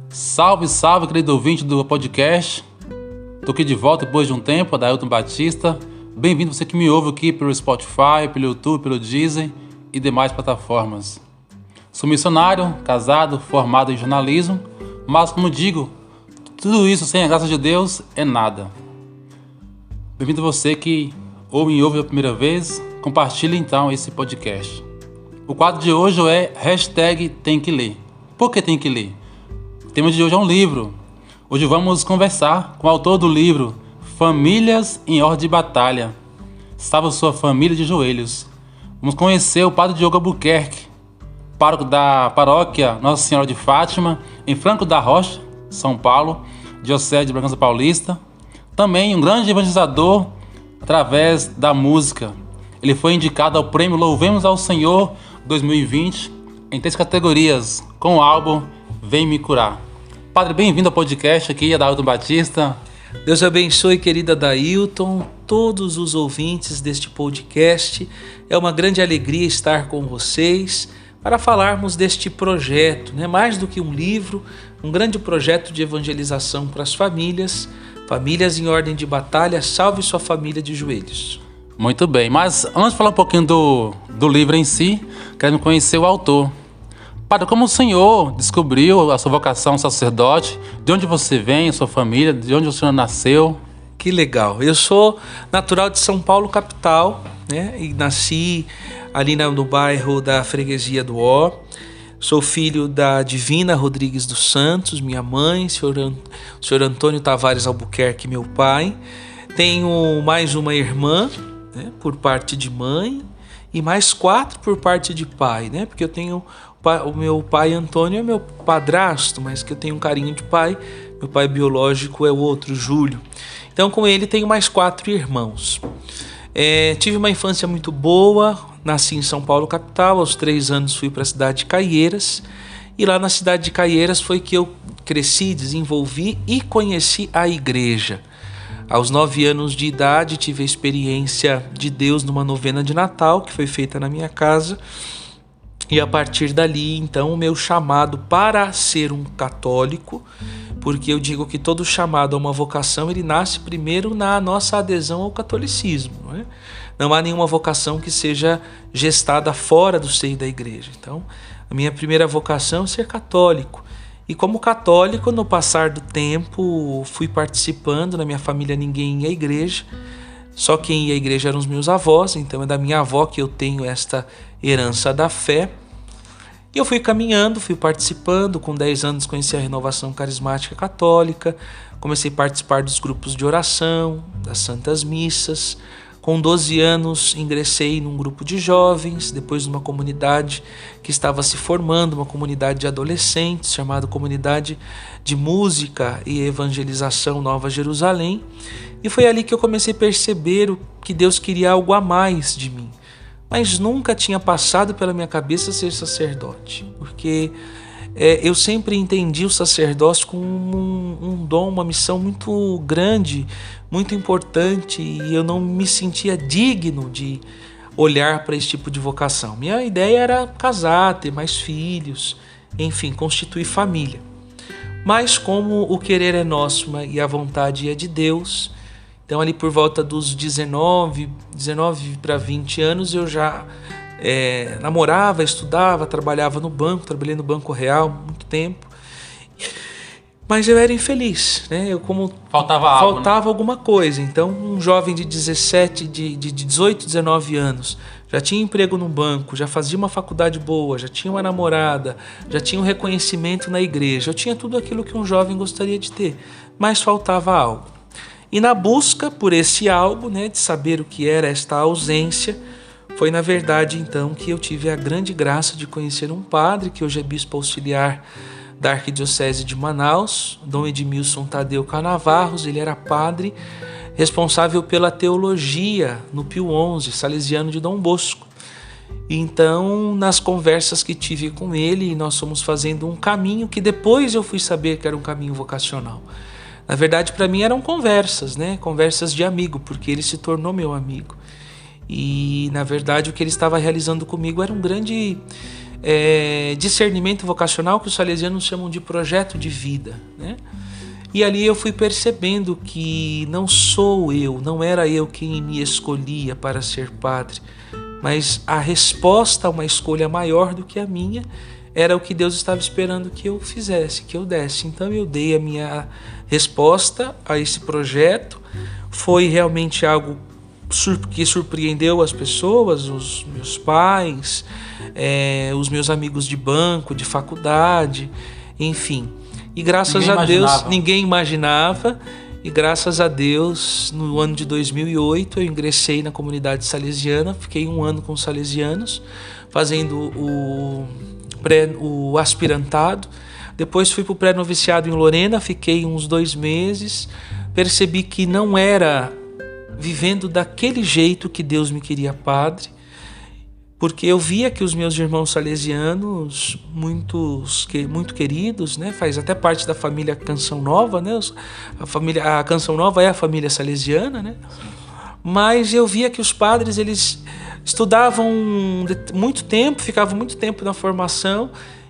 Salve, salve, querido ouvinte do podcast. Tô aqui de volta depois de um tempo, Adailton Batista. Bem-vindo você que me ouve aqui pelo Spotify, pelo YouTube, pelo Deezer e demais plataformas. Sou missionário, casado, formado em jornalismo, mas como digo, tudo isso sem a graça de Deus é nada. Bem-vindo você que ouve a primeira vez, compartilhe então esse podcast. O quadro de hoje é #tem que ler. Por que tem que ler? O tema de hoje é um livro. Hoje vamos conversar com o autor do livro Famílias em Ordem de Batalha. Salva sua família de joelhos. Vamos conhecer o Padre Diogo Albuquerque, pároco da paróquia Nossa Senhora de Fátima, em Franco da Rocha, São Paulo, diocese de Bragança Paulista. Também um grande evangelizador através da música. Ele foi indicado ao prêmio Louvemos ao Senhor 2020 em 3 categorias, com o álbum Vem Me Curar. Padre, bem-vindo ao podcast aqui, Adailton Batista. Deus abençoe, querida Adailton, todos os ouvintes deste podcast. É uma grande alegria estar com vocês para falarmos deste projeto, né? Mais do que um livro, um grande projeto de evangelização para as famílias. Famílias em Ordem de Batalha, salve sua família de joelhos. Muito bem, mas antes de falar um pouquinho do livro em si, queremos conhecer o autor. Padre, como o senhor descobriu a sua vocação sacerdote? De onde você vem, a sua família? De onde o senhor nasceu? Que legal. Eu sou natural de São Paulo, capital, né? E nasci ali no bairro da Freguesia do Ó. Sou filho da Divina Rodrigues dos Santos, minha mãe, o senhor Antônio Tavares Albuquerque, meu pai. Tenho mais uma irmã, né, por parte de mãe, e mais 4 por parte de pai, né? Porque eu tenho o meu pai Antônio é meu padrasto, mas que eu tenho um carinho de pai. Meu pai biológico é o outro, Júlio. Então, com ele, tenho mais 4 irmãos. Tive uma infância muito boa, nasci em São Paulo, capital. Aos 3 anos fui para a cidade de Caieiras. E lá na cidade de Caieiras foi que eu cresci, desenvolvi e conheci a igreja. Aos 9 anos de idade, tive a experiência de Deus numa novena de Natal, que foi feita na minha casa. E a partir dali, então, o meu chamado para ser um católico, porque eu digo que todo chamado a uma vocação, ele nasce primeiro na nossa adesão ao catolicismo. Não é? Não há nenhuma vocação que seja gestada fora do seio da igreja. Então, a minha primeira vocação é ser católico. E como católico, no passar do tempo, fui participando. Na minha família ninguém ia à igreja, só quem ia à igreja eram os meus avós, então é da minha avó que eu tenho esta herança da fé. E eu fui caminhando, fui participando. Com 10 anos conheci a Renovação Carismática Católica, comecei a participar dos grupos de oração, das Santas Missas. Com 12 anos ingressei num grupo de jovens, depois numa comunidade que estava se formando, uma comunidade de adolescentes, chamada Comunidade de Música e Evangelização Nova Jerusalém. E foi ali que eu comecei a perceber que Deus queria algo a mais de mim. Mas nunca tinha passado pela minha cabeça ser sacerdote, porque eu sempre entendi o sacerdócio como um dom, uma missão muito grande, muito importante, e eu não me sentia digno de olhar para esse tipo de vocação. Minha ideia era casar, ter mais filhos, enfim, constituir família. Mas como o querer é nosso e a vontade é de Deus, então ali por volta dos 19 para 20 anos eu já namorava, estudava, trabalhava no banco, trabalhei no Banco Real muito tempo. Mas eu era infeliz, né? Faltava alguma coisa. Então, um jovem de 18, 19 anos, já tinha emprego no banco, já fazia uma faculdade boa, já tinha uma namorada, já tinha um reconhecimento na igreja. Eu tinha tudo aquilo que um jovem gostaria de ter, mas faltava algo. E na busca por esse algo, né, de saber o que era esta ausência, foi na verdade então que eu tive a grande graça de conhecer um padre, que hoje é bispo auxiliar da Arquidiocese de Manaus, Dom Edmilson Tadeu Canavarros. Ele era padre responsável pela teologia no Pio XI, salesiano de Dom Bosco. Então, nas conversas que tive com ele, nós fomos fazendo um caminho que depois eu fui saber que era um caminho vocacional. Na verdade, para mim eram conversas, né? Conversas de amigo, porque ele se tornou meu amigo. E, na verdade, o que ele estava realizando comigo era um grande discernimento vocacional, que os salesianos chamam de projeto de vida, né? E ali eu fui percebendo que não era eu quem me escolhia para ser padre, mas a resposta a uma escolha maior do que a minha era o que Deus estava esperando que eu fizesse, que eu desse. Então eu dei a minha resposta a esse projeto. Foi realmente algo que surpreendeu as pessoas, os meus pais, os meus amigos de banco, de faculdade, enfim. E graças a Deus, ninguém imaginava. E graças a Deus, no ano de 2008, eu ingressei na comunidade salesiana, fiquei 1 ano com os salesianos, fazendo o aspirantado. Depois fui para o pré-noviciado em Lorena, fiquei uns 2 meses, percebi que não era vivendo daquele jeito que Deus me queria padre, porque eu via que os meus irmãos salesianos, muito queridos, né, faz até parte da família Canção Nova, né, a Canção Nova é a família salesiana, né, mas eu via que os padres, eles estudavam muito tempo, ficavam muito tempo na formação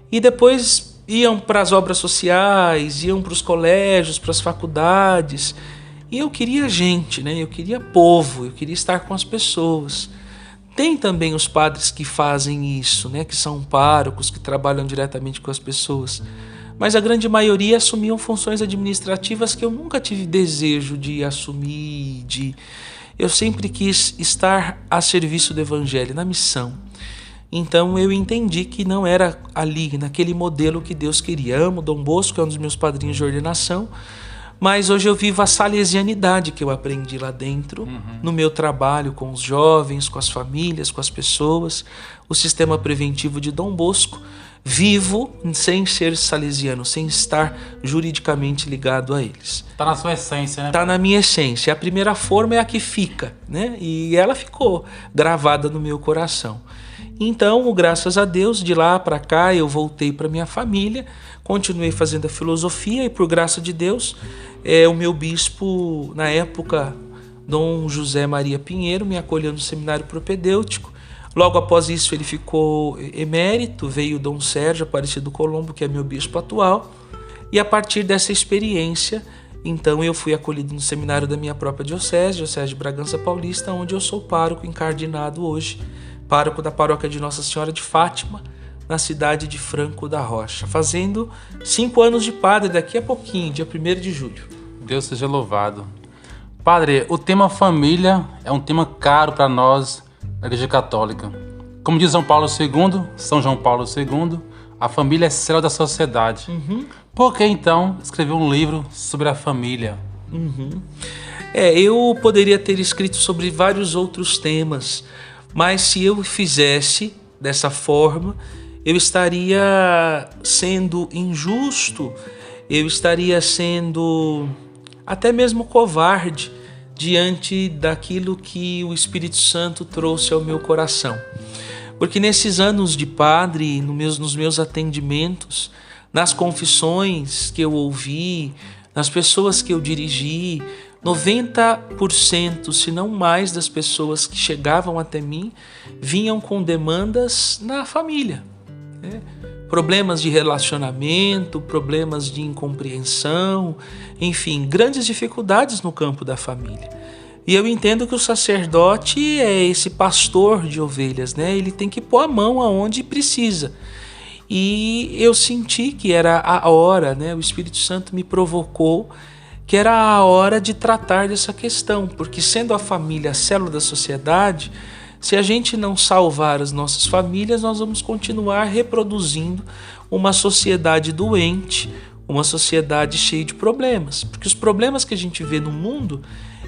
e depois iam para as obras sociais, iam para os colégios, para as faculdades. E eu queria gente, né? Eu queria povo, eu queria estar com as pessoas. Tem também os padres que fazem isso, né? Que são párocos, que trabalham diretamente com as pessoas. Mas a grande maioria assumiam funções administrativas que eu nunca tive desejo de assumir. Eu sempre quis estar a serviço do Evangelho, na missão. Então eu entendi que não era ali, naquele modelo que Deus queria. Amo Dom Bosco, é um dos meus padrinhos de ordenação. Mas hoje eu vivo a salesianidade que eu aprendi lá dentro, no meu trabalho com os jovens, com as famílias, com as pessoas, o sistema preventivo de Dom Bosco. Vivo sem ser salesiano, sem estar juridicamente ligado a eles. Está na sua essência, né? Está na minha essência. A primeira forma é a que fica, né? E ela ficou gravada no meu coração. Então, graças a Deus, de lá para cá eu voltei para minha família, continuei fazendo a filosofia e, por graça de Deus, o meu bispo, na época, Dom José Maria Pinheiro, me acolheu no seminário propedêutico. Logo após isso ele ficou emérito, veio Dom Sérgio Aparecido Colombo, que é meu bispo atual, e a partir dessa experiência, então eu fui acolhido no seminário da minha própria diocese de Bragança Paulista, onde eu sou pároco encardinado hoje, pároco da paróquia de Nossa Senhora de Fátima, na cidade de Franco da Rocha, fazendo 5 anos de padre daqui a pouquinho, dia 1º de julho. Deus seja louvado. Padre, o tema família é um tema caro para nós, da Igreja Católica. Como diz São João Paulo II, a família é célula da sociedade. Por que então escrever um livro sobre a família? Eu poderia ter escrito sobre vários outros temas, mas se eu fizesse dessa forma, eu estaria sendo injusto, eu estaria sendo até mesmo covarde diante daquilo que o Espírito Santo trouxe ao meu coração. Porque nesses anos de padre, nos meus atendimentos, nas confissões que eu ouvi, nas pessoas que eu dirigi, 90%, se não mais, das pessoas que chegavam até mim vinham com demandas na família, né? Problemas de relacionamento, problemas de incompreensão, enfim, grandes dificuldades no campo da família. E eu entendo que o sacerdote é esse pastor de ovelhas, né? Ele tem que pôr a mão aonde precisa. E eu senti que era a hora, né? O Espírito Santo me provocou que era a hora de tratar dessa questão, porque sendo a família a célula da sociedade, se a gente não salvar as nossas famílias, nós vamos continuar reproduzindo uma sociedade doente, uma sociedade cheia de problemas. Porque os problemas que a gente vê no mundo,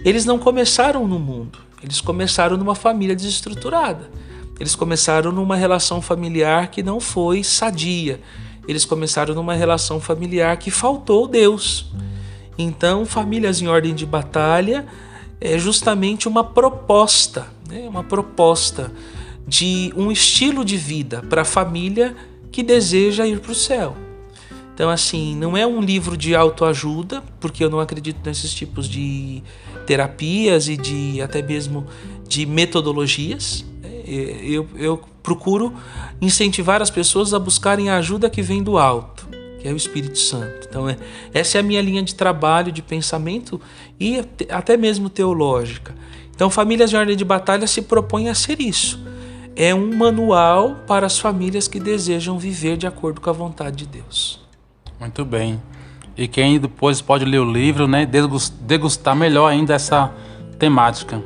eles não começaram no mundo, eles começaram numa família desestruturada. Eles começaram numa relação familiar que não foi sadia. Eles começaram numa relação familiar que faltou Deus. Então, Famílias em Ordem de Batalha é justamente uma proposta, né? Uma proposta de um estilo de vida para a família que deseja ir para o céu. Então, assim, não é um livro de autoajuda, porque eu não acredito nesses tipos de terapias e até mesmo de metodologias. Eu procuro incentivar as pessoas a buscarem a ajuda que vem do alto, que é o Espírito Santo. Então, essa é a minha linha de trabalho, de pensamento e até mesmo teológica. Então, Famílias em Ordem de Batalha se propõe a ser isso. É um manual para as famílias que desejam viver de acordo com a vontade de Deus. Muito bem. E quem depois pode ler o livro, né, degustar melhor ainda essa temática.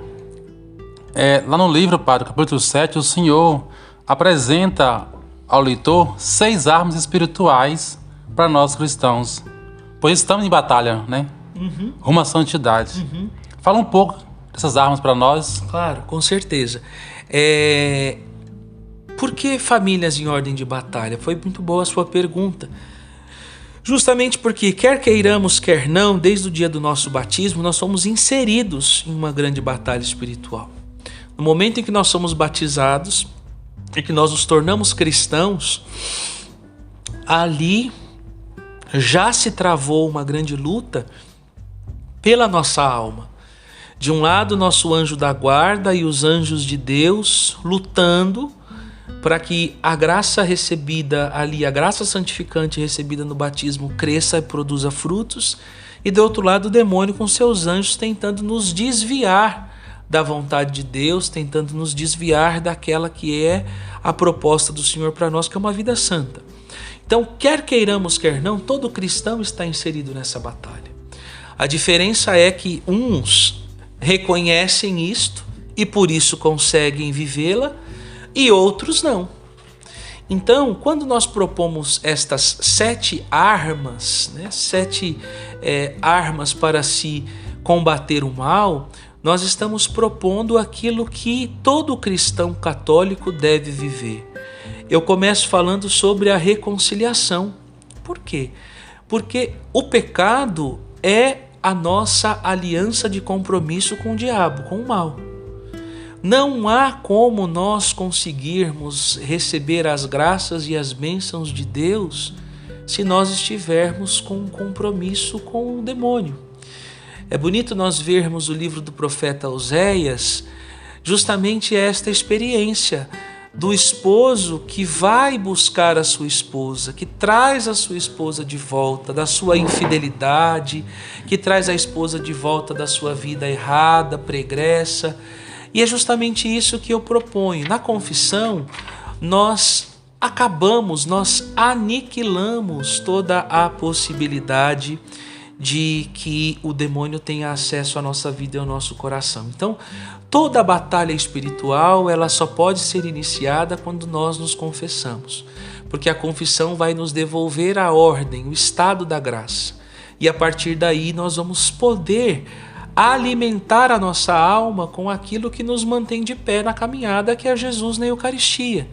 Lá no livro, Padre, capítulo 7, o Senhor apresenta ao leitor 6 armas espirituais para nós cristãos, pois estamos em batalha, né? Rumo à santidade. Fala um pouco dessas armas para nós. Claro, com certeza. Por que famílias em ordem de batalha? Foi muito boa a sua pergunta. Justamente porque, quer queiramos, quer não, desde o dia do nosso batismo, nós somos inseridos em uma grande batalha espiritual. No momento em que nós somos batizados e que nós nos tornamos cristãos, ali já se travou uma grande luta pela nossa alma. De um lado, nosso anjo da guarda e os anjos de Deus lutando para que a graça recebida ali, a graça santificante recebida no batismo, cresça e produza frutos. E do outro lado, o demônio com seus anjos tentando nos desviar da vontade de Deus, tentando nos desviar daquela que é a proposta do Senhor para nós, que é uma vida santa. Então, quer queiramos, quer não, todo cristão está inserido nessa batalha. A diferença é que uns reconhecem isto e por isso conseguem vivê-la, e outros não. Então, quando nós propomos estas 7 armas, 7 armas para se combater o mal, nós estamos propondo aquilo que todo cristão católico deve viver. Eu começo falando sobre a reconciliação. Por quê? Porque o pecado é a nossa aliança de compromisso com o diabo, com o mal. Não há como nós conseguirmos receber as graças e as bênçãos de Deus se nós estivermos com um compromisso com o demônio. É bonito nós vermos o livro do profeta Oséias, justamente esta experiência do esposo que vai buscar a sua esposa, que traz a sua esposa de volta da sua infidelidade, que traz a esposa de volta da sua vida errada, pregressa. E é justamente isso que eu proponho. Na confissão, nós aniquilamos toda a possibilidade de que o demônio tenha acesso à nossa vida e ao nosso coração. Então, toda a batalha espiritual, ela só pode ser iniciada quando nós nos confessamos, porque a confissão vai nos devolver a ordem, o estado da graça. E a partir daí nós vamos poder alimentar a nossa alma com aquilo que nos mantém de pé na caminhada, que é Jesus na Eucaristia.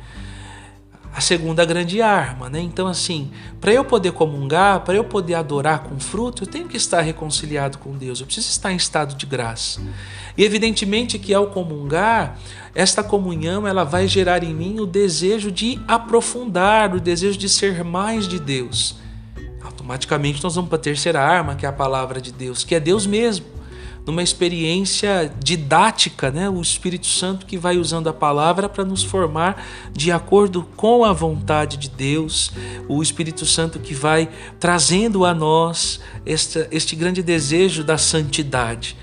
A segunda grande arma, né? Então, assim, para eu poder comungar, para eu poder adorar com fruto, eu tenho que estar reconciliado com Deus, eu preciso estar em estado de graça. E evidentemente que ao comungar, esta comunhão ela vai gerar em mim o desejo de aprofundar, o desejo de ser mais de Deus. Automaticamente nós vamos para a terceira arma, que é a palavra de Deus, que é Deus mesmo. Numa experiência didática, né? O Espírito Santo que vai usando a palavra para nos formar de acordo com a vontade de Deus, o Espírito Santo que vai trazendo a nós este grande desejo da santidade.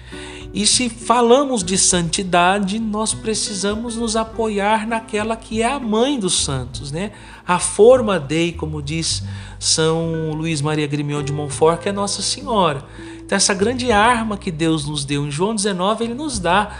E se falamos de santidade, nós precisamos nos apoiar naquela que é a mãe dos santos, né? A forma Dei, como diz São Luís Maria Grignion de Montfort, que é Nossa Senhora. Então, essa grande arma que Deus nos deu em João 19, ele nos dá.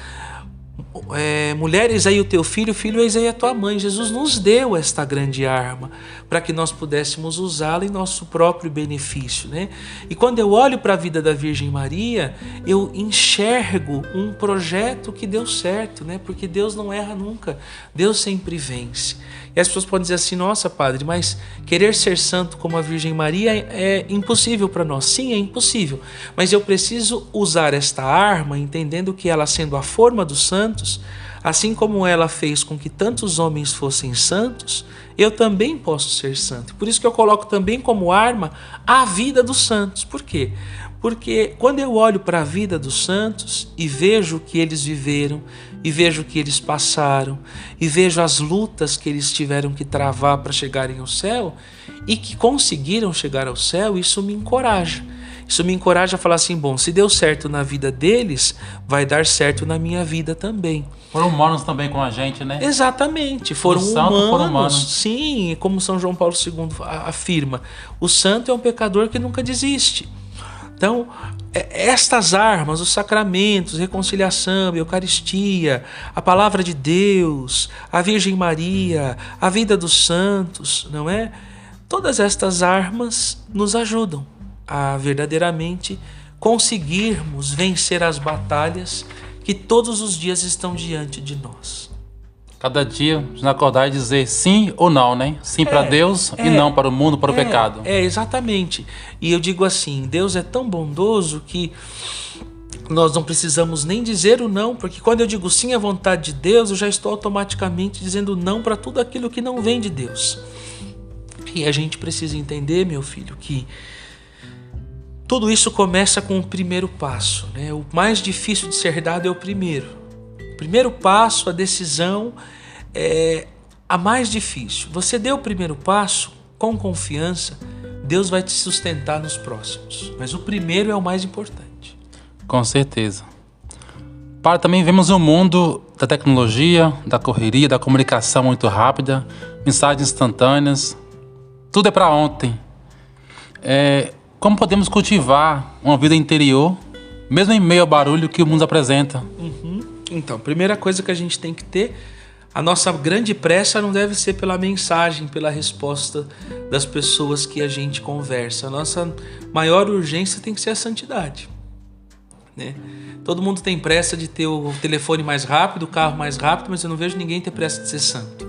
Mulher, eis aí o teu filho, filho, eis aí a tua mãe. Jesus nos deu esta grande arma para que nós pudéssemos usá-la em nosso próprio benefício, né? E quando eu olho para a vida da Virgem Maria, eu enxergo um projeto que deu certo, né? Porque Deus não erra nunca, Deus sempre vence. E as pessoas podem dizer assim: nossa, padre, mas querer ser santo como a Virgem Maria é impossível para nós. Sim, é impossível, mas eu preciso usar esta arma entendendo que ela, sendo a forma dos santos, assim como ela fez com que tantos homens fossem santos, eu também posso ser santo. Por isso que eu coloco também como arma a vida dos santos. Por quê? Porque quando eu olho para a vida dos santos e vejo o que eles viveram, e vejo o que eles passaram, e vejo as lutas que eles tiveram que travar para chegarem ao céu, e que conseguiram chegar ao céu, isso me encoraja. Isso me encoraja a falar assim, bom, se deu certo na vida deles, vai dar certo na minha vida também. Foram humanos também com a gente, né? Exatamente, foram foram humanos. Sim, como São João Paulo II afirma, o santo é um pecador que nunca desiste. Então, estas armas, os sacramentos, reconciliação, Eucaristia, a palavra de Deus, a Virgem Maria, a vida dos santos, não é? Todas estas armas nos ajudam a verdadeiramente conseguirmos vencer as batalhas que todos os dias estão diante de nós. Cada dia, nos acordar e dizer sim ou não, né? Sim para Deus e não para o mundo, para o pecado. Exatamente. E eu digo assim, Deus é tão bondoso que nós não precisamos nem dizer o não, porque quando eu digo sim à vontade de Deus, eu já estou automaticamente dizendo não para tudo aquilo que não vem de Deus. E a gente precisa entender, meu filho, que tudo isso começa com o primeiro passo, né? O mais difícil de ser dado é o primeiro. O primeiro passo, a decisão, é a mais difícil. Você deu o primeiro passo, com confiança, Deus vai te sustentar nos próximos. Mas o primeiro é o mais importante. Com certeza. Para também vemos um mundo da tecnologia, da correria, da comunicação muito rápida, mensagens instantâneas. Tudo é para ontem. Como podemos cultivar uma vida interior, mesmo em meio ao barulho que o mundo apresenta? Então, a primeira coisa que a gente tem que ter, a nossa grande pressa não deve ser pela mensagem, pela resposta das pessoas que a gente conversa. A nossa maior urgência tem que ser a santidade, né? Todo mundo tem pressa de ter o telefone mais rápido, o carro mais rápido, mas eu não vejo ninguém ter pressa de ser santo.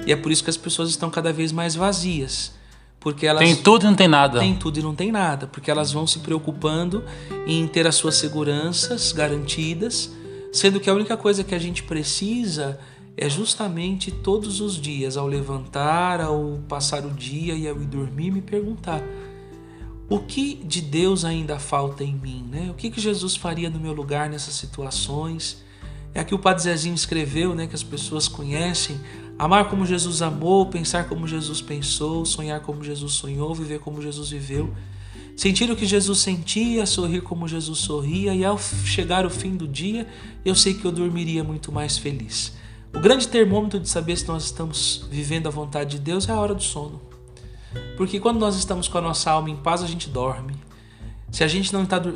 E é por isso que as pessoas estão cada vez mais vazias. Porque elas tem tudo e não tem nada. Tem tudo e não tem nada, porque elas vão se preocupando em ter as suas seguranças garantidas, sendo que a única coisa que a gente precisa é justamente todos os dias, ao levantar, ao passar o dia e ao ir dormir, me perguntar: o que de Deus ainda falta em mim, né? O que Jesus faria no meu lugar nessas situações? É aqui o Padre Zezinho escreveu, né, que as pessoas conhecem: amar como Jesus amou, pensar como Jesus pensou, sonhar como Jesus sonhou, viver como Jesus viveu, sentir o que Jesus sentia, sorrir como Jesus sorria, e ao chegar o fim do dia, eu sei que eu dormiria muito mais feliz. O grande termômetro de saber se nós estamos vivendo a vontade de Deus é a hora do sono. Porque quando nós estamos com a nossa alma em paz, a gente dorme.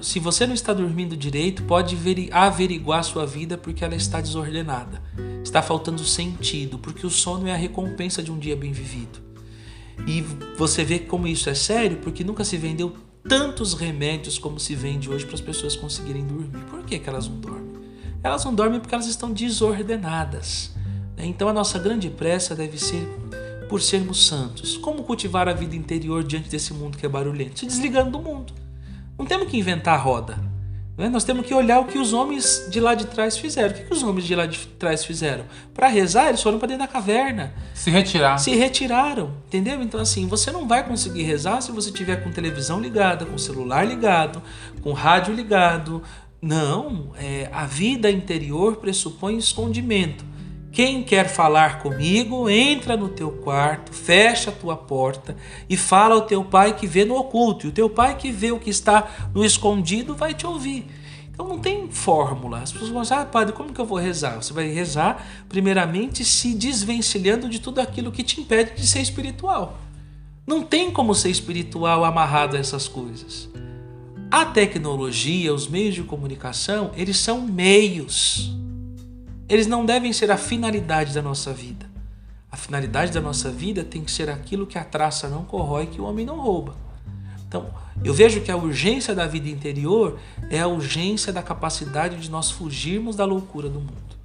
Se você não está dormindo direito, pode averiguar a sua vida porque ela está desordenada. Está faltando sentido, porque o sono é a recompensa de um dia bem vivido. E você vê como isso é sério, porque nunca se vendeu tantos remédios como se vende hoje para as pessoas conseguirem dormir. Por que elas não dormem? Elas não dormem porque elas estão desordenadas. Então a nossa grande pressa deve ser por sermos santos. Como cultivar a vida interior diante desse mundo que é barulhento? Se desligando do mundo. Não temos que inventar a roda, né? Nós temos que olhar o que os homens de lá de trás fizeram. O que os homens de lá de trás fizeram? Para rezar, eles foram para dentro da caverna. Se retiraram, entendeu? Então assim, você não vai conseguir rezar se você tiver com televisão ligada, com celular ligado, com rádio ligado. Não, a vida interior pressupõe escondimento. Quem quer falar comigo, entra no teu quarto, fecha a tua porta e fala ao teu pai que vê no oculto. E o teu pai que vê o que está no escondido vai te ouvir. Então não tem fórmula. As pessoas vão dizer: padre, como que eu vou rezar? Você vai rezar primeiramente se desvencilhando de tudo aquilo que te impede de ser espiritual. Não tem como ser espiritual amarrado a essas coisas. A tecnologia, os meios de comunicação, eles são meios. Eles não devem ser a finalidade da nossa vida. A finalidade da nossa vida tem que ser aquilo que a traça não corrói, que o homem não rouba. Então, eu vejo que a urgência da vida interior é a urgência da capacidade de nós fugirmos da loucura do mundo.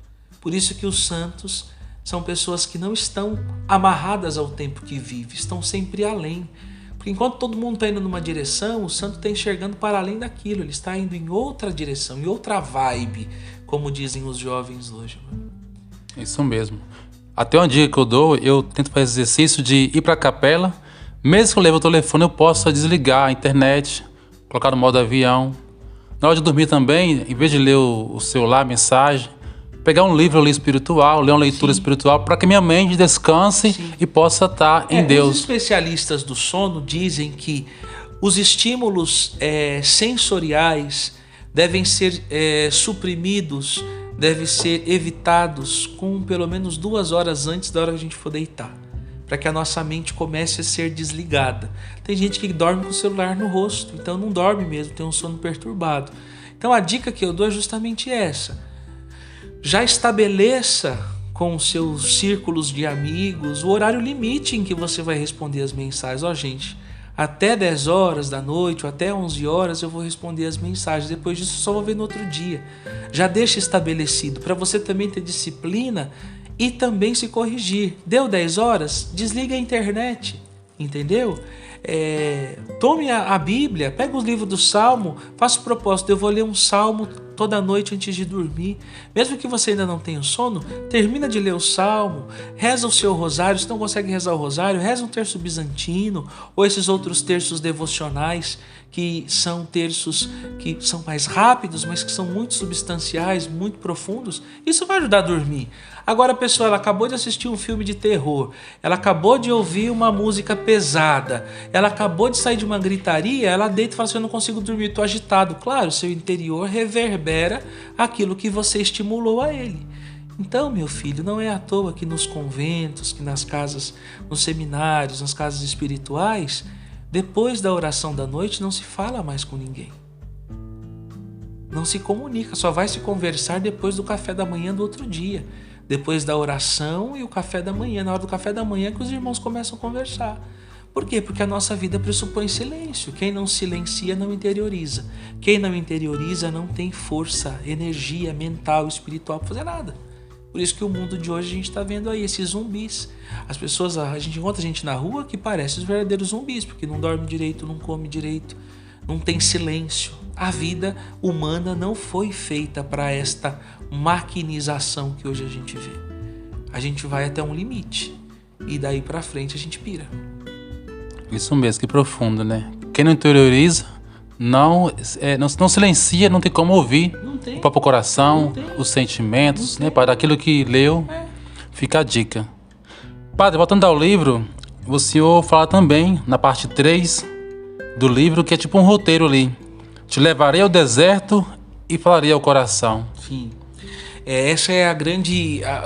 Por isso que os santos são pessoas que não estão amarradas ao tempo que vive, estão sempre além. Porque enquanto todo mundo está indo numa direção, o santo está enxergando para além daquilo, ele está indo em outra direção, em outra vibe, como dizem os jovens hoje. Isso mesmo. Até uma dica que eu dou, eu tento fazer exercício de ir para a capela, mesmo que eu leve o telefone, eu possa desligar a internet, colocar no modo avião. Na hora de dormir também, em vez de ler o celular, a mensagem, pegar um livro ali espiritual, ler uma leitura espiritual, para que minha mente descanse e possa estar em Deus. Os especialistas do sono dizem que os estímulos sensoriais devem ser suprimidos, devem ser evitados com pelo menos 2 horas antes da hora que a gente for deitar, para que a nossa mente comece a ser desligada. Tem gente que dorme com o celular no rosto, então não dorme mesmo, tem um sono perturbado. Então a dica que eu dou é justamente essa. Já estabeleça com os seus círculos de amigos o horário limite em que você vai responder as mensagens. Gente, até 10 horas da noite ou até 11 horas eu vou responder as mensagens. Depois disso só vou ver no outro dia. Já deixa estabelecido para você também ter disciplina e também se corrigir. Deu 10 horas? Desliga a internet, entendeu? Tome a Bíblia, pega os livros do Salmo, faça o propósito, eu vou ler um Salmo toda noite antes de dormir. Mesmo que você ainda não tenha sono, termina de ler o Salmo, reza o seu rosário. Se não consegue rezar o rosário, reza um terço bizantino ou esses outros terços devocionais, que são terços que são mais rápidos, mas que são muito substanciais, muito profundos. Isso vai ajudar a dormir. Agora a pessoa, ela acabou de assistir um filme de terror, ela acabou de ouvir uma música pesada, ela acabou de sair de uma gritaria, ela deita e fala assim: eu não consigo dormir, estou agitado. Claro, seu interior reverbera aquilo que você estimulou a ele. Então, meu filho, não é à toa que nos conventos, que nas casas, nos seminários, nas casas espirituais, depois da oração da noite não se fala mais com ninguém. Não se comunica, só vai se conversar depois do café da manhã do outro dia. Depois da oração e o café da manhã. Na hora do café da manhã é que os irmãos começam a conversar. Por quê? Porque a nossa vida pressupõe silêncio. Quem não silencia não interioriza. Quem não interioriza não tem força, energia mental, espiritual para fazer nada. Por isso que o mundo de hoje a gente está vendo aí esses zumbis. As pessoas, a gente encontra gente na rua que parece os verdadeiros zumbis, porque não dorme direito, não come direito, não tem silêncio. A vida humana não foi feita para esta maquinização que hoje a gente vê. A gente vai até um limite e daí para frente a gente pira. Isso mesmo, que profundo, né? Quem não interioriza, não silencia, não tem como ouvir o próprio coração, os sentimentos, né? Para aquilo que leu, fica a dica. Padre, voltando ao livro, o senhor fala também, na parte 3 do livro, que é tipo um roteiro ali. Te levarei ao deserto e falarei ao coração. Sim. Essa é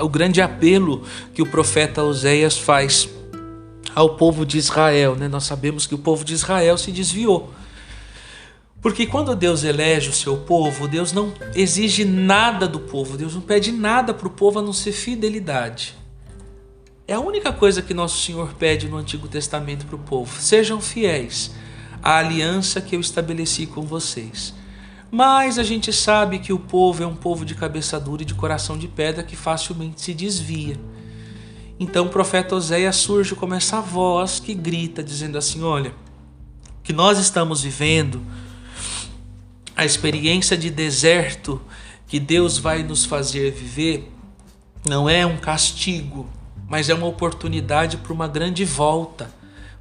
o grande apelo que o profeta Oséias faz ao povo de Israel, né? Nós sabemos que o povo de Israel se desviou. Porque quando Deus elege o seu povo, Deus não exige nada do povo, Deus não pede nada para o povo a não ser fidelidade. É a única coisa que Nosso Senhor pede no Antigo Testamento para o povo: sejam fiéis à aliança que eu estabeleci com vocês. Mas a gente sabe que o povo é um povo de cabeça dura e de coração de pedra que facilmente se desvia. Então o profeta Oséias surge como essa voz que grita, dizendo assim: olha, que nós estamos vivendo, a experiência de deserto que Deus vai nos fazer viver, não é um castigo, mas é uma oportunidade para uma grande volta,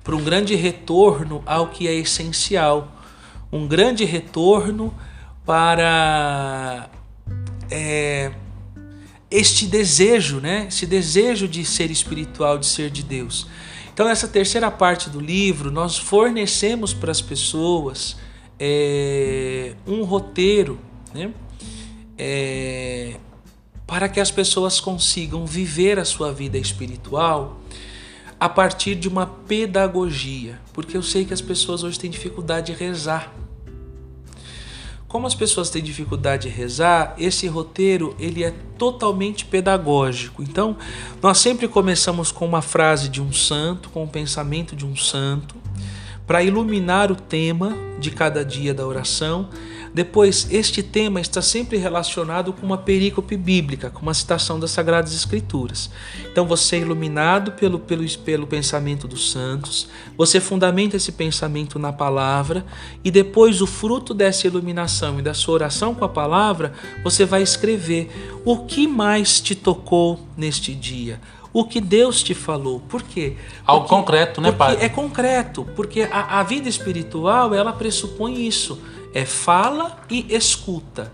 para um grande retorno ao que é essencial, um grande retorno para este desejo, né? Esse desejo de ser espiritual, de ser de Deus. Então, nessa terceira parte do livro, nós fornecemos para as pessoas um roteiro, né? Para que as pessoas consigam viver a sua vida espiritual a partir de uma pedagogia, porque eu sei que as pessoas hoje têm dificuldade de rezar. Como as pessoas têm dificuldade de rezar, esse roteiro ele é totalmente pedagógico. Então, nós sempre começamos com uma frase de um santo, com um pensamento de um santo, para iluminar o tema de cada dia da oração. Depois, este tema está sempre relacionado com uma perícope bíblica, com uma citação das Sagradas Escrituras. Então você é iluminado pelo pensamento dos santos, você fundamenta esse pensamento na palavra e depois o fruto dessa iluminação e da sua oração com a palavra, você vai escrever o que mais te tocou neste dia. O que Deus te falou. Por quê? Algo concreto, né, Padre? É concreto, porque a vida espiritual, ela pressupõe isso. É fala e escuta.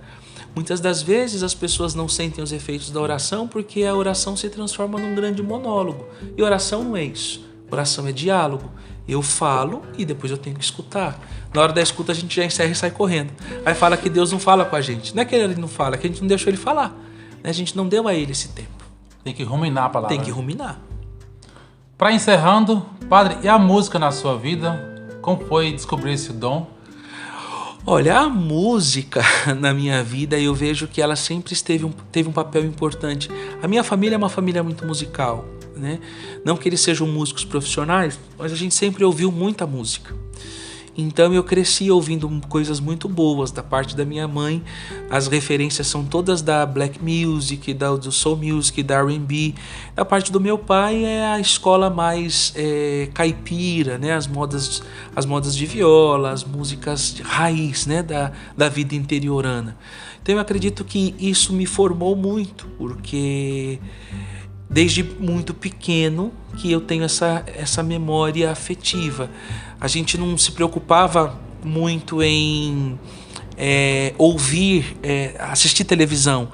Muitas das vezes as pessoas não sentem os efeitos da oração porque a oração se transforma num grande monólogo. E oração não é isso. Oração é diálogo. Eu falo e depois eu tenho que escutar. Na hora da escuta a gente já encerra e sai correndo. Aí fala que Deus não fala com a gente. Não é que ele não fala, é que a gente não deixou ele falar. A gente não deu a ele esse tempo. Tem que ruminar a palavra. Tem que ruminar. Para encerrando, Padre, e a música na sua vida? Como foi descobrir esse dom? Olha, a música na minha vida, eu vejo que ela sempre teve um papel importante. A minha família é uma família muito musical, né? Não que eles sejam músicos profissionais, mas a gente sempre ouviu muita música. Então eu cresci ouvindo coisas muito boas da parte da minha mãe. As referências são todas da black music, do soul music, da R&B. Da parte do meu pai é a escola mais caipira, né? As modas de viola, as músicas de raiz, né? da vida interiorana. Então eu acredito que isso me formou muito, porque desde muito pequeno que eu tenho essa memória afetiva. A gente não se preocupava muito em assistir televisão.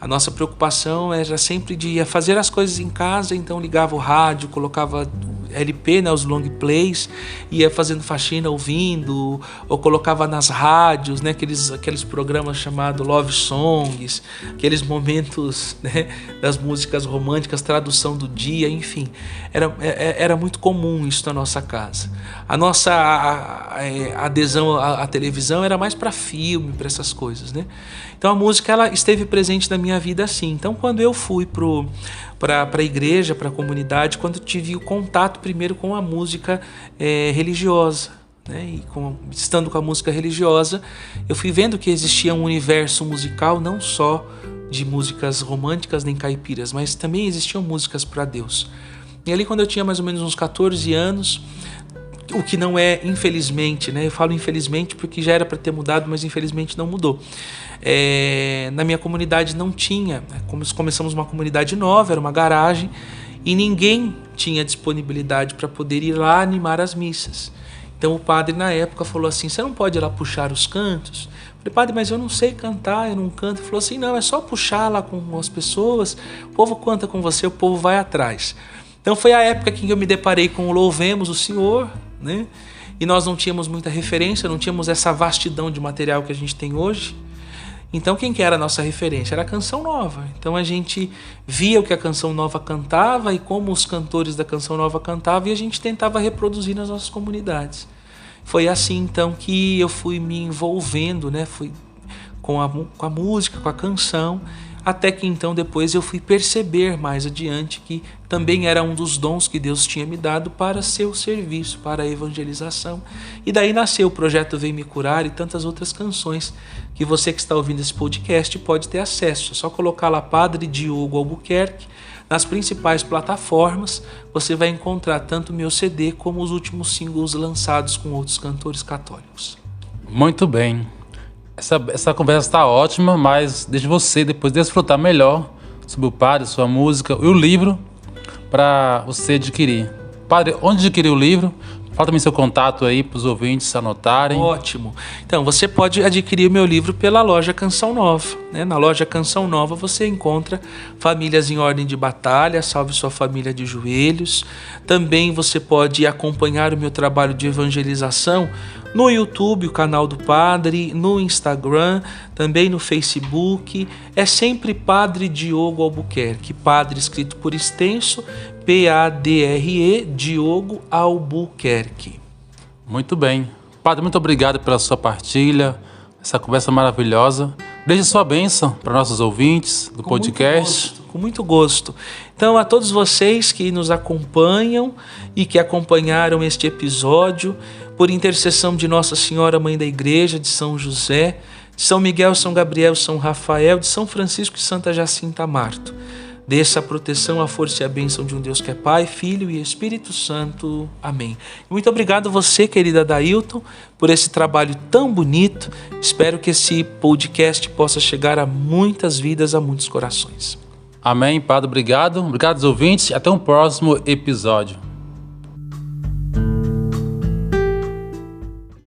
A nossa preocupação era sempre de fazer as coisas em casa, então ligava o rádio, colocava LP, né, os long plays, ia fazendo faxina ouvindo, ou colocava nas rádios, né, aqueles programas chamados Love Songs, aqueles momentos, né, das músicas românticas, tradução do dia, enfim. Era muito comum isso na nossa casa. A nossa adesão à televisão era mais para filme, para essas coisas, né? Então a música ela esteve presente na minha vida assim. Então quando eu fui para a igreja, para a comunidade, quando eu tive o contato primeiro com a música religiosa, né? E estando com a música religiosa, eu fui vendo que existia um universo musical não só de músicas românticas nem caipiras, mas também existiam músicas para Deus. E ali quando eu tinha mais ou menos uns 14 anos, o que não é infelizmente, né? Eu falo infelizmente porque já era para ter mudado, mas infelizmente não mudou. Na minha comunidade não tinha, começamos uma comunidade nova, era uma garagem, e ninguém tinha disponibilidade para poder ir lá animar as missas. Então o padre na época falou assim: você não pode ir lá puxar os cantos? Eu falei: padre, mas eu não sei cantar, eu não canto. Ele falou assim: não, é só puxar lá com as pessoas, o povo canta com você, o povo vai atrás. Então foi a época que eu me deparei com o Louvemos o Senhor, né? E nós não tínhamos muita referência, não tínhamos essa vastidão de material que a gente tem hoje. Então quem que era a nossa referência? Era a Canção Nova. Então a gente via o que a Canção Nova cantava e como os cantores da Canção Nova cantavam, e a gente tentava reproduzir nas nossas comunidades. Foi assim então que eu fui me envolvendo, né? Fui com a música, com a canção, até que então depois eu fui perceber mais adiante que também era um dos dons que Deus tinha me dado para seu serviço, para a evangelização. E daí nasceu o projeto Vem Me Curar e tantas outras canções que você que está ouvindo esse podcast pode ter acesso. É só colocar lá Padre Diogo Albuquerque. Nas principais plataformas você vai encontrar tanto o meu CD como os últimos singles lançados com outros cantores católicos. Muito bem. Essa conversa está ótima, mas deixe você depois desfrutar melhor sobre o padre, sua música e o livro para você adquirir. Padre, onde adquirir o livro? Fala também seu contato aí para os ouvintes anotarem. Ótimo. Então, você pode adquirir o meu livro pela loja Canção Nova, né? Na loja Canção Nova você encontra Famílias em Ordem de Batalha, Salve Sua Família de Joelhos. Também você pode acompanhar o meu trabalho de evangelização no YouTube, o canal do Padre, no Instagram, também no Facebook. É sempre Padre Diogo Albuquerque, Padre escrito por extenso, Padre Diogo Albuquerque. Muito bem. Padre, muito obrigado pela sua partilha, essa conversa maravilhosa. Deixe sua bênção para nossos ouvintes do podcast. Com muito gosto. Então, a todos vocês que nos acompanham e que acompanharam este episódio, por intercessão de Nossa Senhora Mãe da Igreja de São José, de São Miguel, São Gabriel, São Rafael, de São Francisco e Santa Jacinta Marto. Desça a proteção, a força e a bênção de um Deus que é Pai, Filho e Espírito Santo. Amém. Muito obrigado você, querida Dailton, por esse trabalho tão bonito. Espero que esse podcast possa chegar a muitas vidas, a muitos corações. Amém, Padre. Obrigado. Obrigado aos ouvintes. Até um próximo episódio.